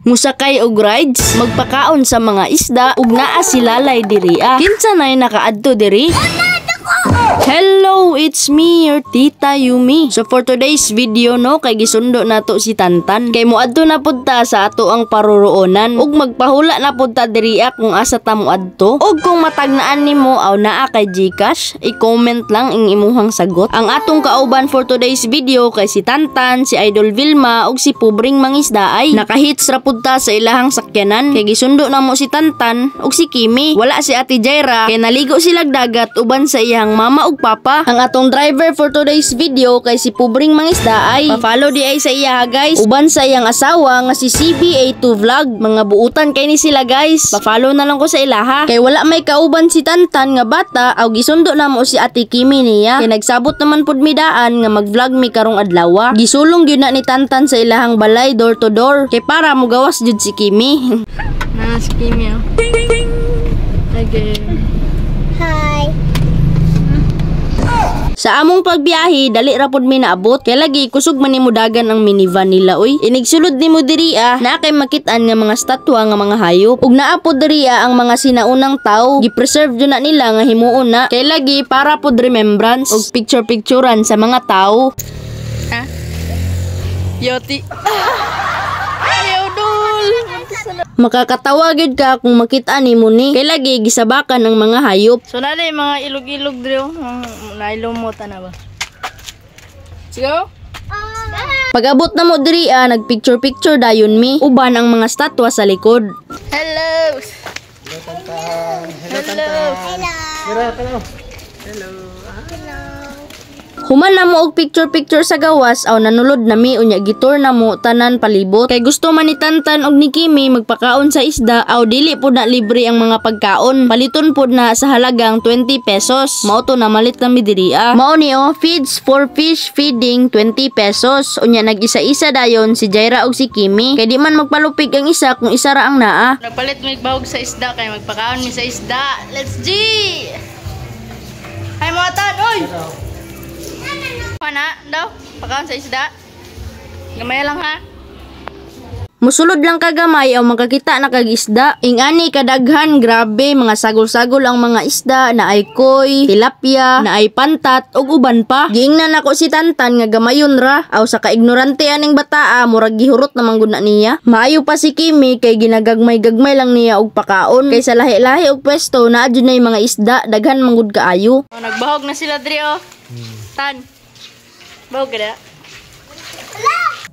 Musakay og rides, magpakaon sa mga isda ug naa si lalay diri. Kinsa nay nakaadto diri? Hello, it's me, your Tita Yumi. So for today's video no, kay gisundo nato si Tantan. Kay moadto na pud ta sa ato ang paruroonan ug magpahula na pud ta diri kung asa ta moadto. Ug kung matagnaan nimo aw naa kay GCash, i-comment lang ang imuhang sagot. Ang atong kauban for today's video kay si Tantan, si Idol Vilma ug si Pubring Mangisda ay nakahits ra pud ta sa ilahang sakyanan. Kay gisundo na mo si Tantan ug si Kimi. Wala si Ate Jaira kay naligo sila dagat uban sa iyang mama ug papa. Ang atong driver for today's video kay si Pubring Mangisda ay pa-follow di ay sa iya guys. Uban sa iyang asawa nga si CBA2 Vlog. Mga buutan kay ni sila guys. Pa-follow na lang ko sa ilaha. Kay wala may kauban si Tantan nga bata aw gisundo na mo si Ate Kimi niya. Kay nagsabot naman pud mi daan nga mag-vlog mi karong adlaw. Gisulong gyud na ni Tantan sa ilahang balay door to door. Kay para mo gawas jud si Kimi. Na si Kimi. Okay. Hi. Sa among pagbiyahe, dali ra pud mi naabot. Kay lagi kusog man nimo dagan ang minivan nila oy. Inigsulod nimo diri na kay makit-an nga mga statwa nga mga hayop. Ug naa pud diri ang mga sinaunang tawo. Gi-preserve jud na nila nga himuon na. Kay lagi para pud remembrance ug picture-picturean sa mga tawo. Ha? Yoti. Makakatawa gid ka kung makita nimo ni. Kay lagi gisabakan ang mga hayop. So nalay mga ilog-ilog diri nailumot na ba? Let's go. Pag-abot na mo diri nagpicture-picture dayon mi. Uban ang mga statwa sa likod. Hello. Hello Tantan. Hello Tantan. Hello. Hello. Hello. Human na mo og picture-picture sa gawas aw nanulod na mi unya gitur na mo tanan palibot. Kay gusto man ni Tantan og ni Kimi magpakaon sa isda aw dili pud na libre ang mga pagkaon. Paliton pud na sa halagang 20 pesos. Mao to na malit na mi diri. Mao ni feeds for fish feeding 20 pesos. Unya nag-isa-isa dayon si Jaira og si Kimi. Kay di man magpalupig ang isa kung isa ra ang naa. Nagpalit mi bahog sa isda kay magpakaon mi sa isda. Let's G. Hay mo tan oy. Pana daw, pagkaon sa isda. Gamay lang ha. Musulod lang kagamay o makakita na kag isda. Ingani kadaghan, grabe, mga sagol-sagol ang mga isda na ay koy, tilapia, na ay pantat ug uban pa. Giingnan nako si Tantan nga gamayon ra aw sa kaignorante aning bataa murag gihurot na manggod na niya. Maayo pa si Kimi kay ginagagmay-gagmay lang niya og pakaon. Kay sa lahi-lahi og pwesto naa jud nay mga isda daghan manggod kaayo. Nagbahog na sila diri Tan. Bahog kada.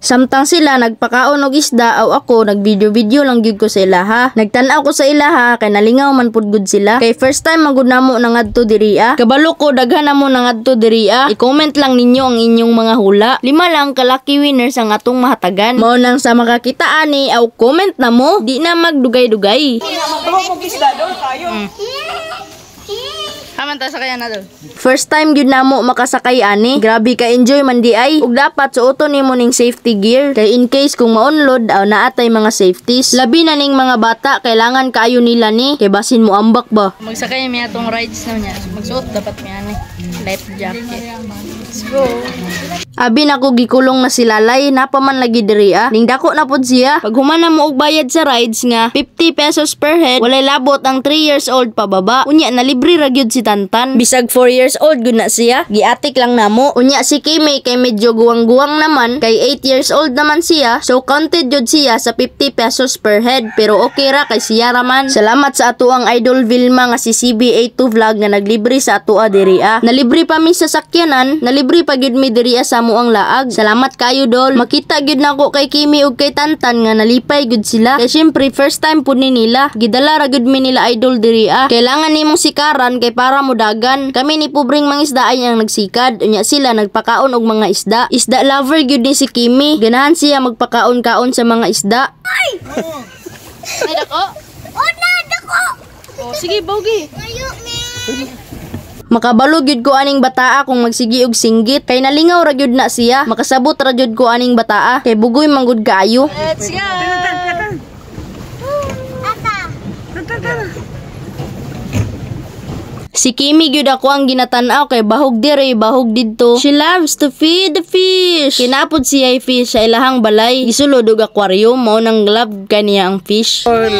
Samtang sila nagpakaon og isda aw ako nagvideo-video lang gyud ko sa ilaha. Nagtan-aw ko sa ilaha kay nalingaw man pud gud sila. Kay first time magud namo nangadto diri Kabalo ko daghan namo nangadto diri I-comment lang ninyo ang inyong mga hula. 5 lang ka lucky winners ang atong mahatagan. Mao nang sa makakita ani aw comment na mo. Di na magdugay-dugay. Magbahog og isda do kayo. Haman ta sakay na do. First time gyud namo makasakay ani. Grabe ka enjoy man di ay. Ug dapat suoton nimo ning safety gear kay in case kung maunlod aw naatay mga safeties. Labi na ning mga bata kailangan kaayo nila ni kay basin mo ambak ba. Magsakay mi atong rides na niya. Magsuot dapat mi ani life jacket. Let's go. Abi nako gikulong na si Lalay, napaman lagi diri Ning dako na pud siya. Pag human na mo og bayad sa rides nga 50 pesos per head, walay labot ang 3 years old pababa. Unya na libre ra gyud si Tantan. Bisag 4 years old gud na siya. Giatik lang namo. Unya si Kimi kay medyo guwang-guwang naman kay 8 years old naman siya. So counted jud siya sa 50 pesos per head. Pero okay ra kay siya ra man. Salamat sa ato ang Idol Vilma nga si CBA2 Vlog nga naglibre sa ato diri Nalibre pa mi sa sakyanan, nalibre pa gyud mi diri sa ang laag. Salamat kayo dol. Makita gyud nako kay Kimi ug kay Tantan nga nalipay gyud sila. Kay syempre first time pud ni nila. Gidala ra gyud mi nila idol diri Kailangan nimong sikaran kay para modagan. Kami ni Pubring Mangisda ay ang nagsikad. Unya sila nagpakaon og mga isda. Isda lover gyud ni si Kimi. Ganahan siya magpakaon-kaon sa mga isda. Ay! Ay dako. Oh, na dako. Oh, sige bogi. Ayo mi. Makabalo gyud ko aning bataa kung magsigi og singgit kay nalingaw ra gyud na siya. Makasabot ra gyud ko aning bataa kay bugoy manggod kaayo. Let's go. Si Kimi gyud ako ang ginatan-aw kay bahog dire, bahog didto. She loves to feed the fish. Kinapod siya fish sa ilahang balay. Gisulod og aquarium mao nang love kaniya ang fish. All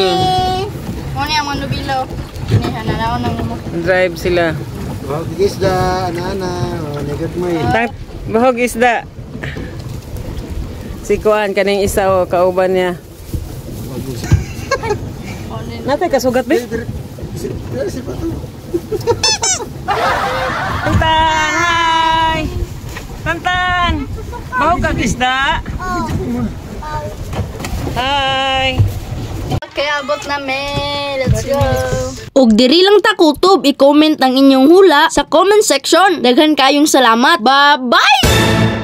Mo ni ang manubilo. Inihan na naon nang mo. drive sila. Bahog isda, ana-ana. Negat mo eh. Bahog isda. Si Kuan kaning isa o kauban niya. Natay kasugat ba? Si Pato. Tantan, hi! Tantan! Bahog kag isda? Hi! Okay, abot na me. Let's go. Ug diri lang ta kutob, i-comment ang inyong hula sa comment section. Daghan kayong salamat. Bye-bye!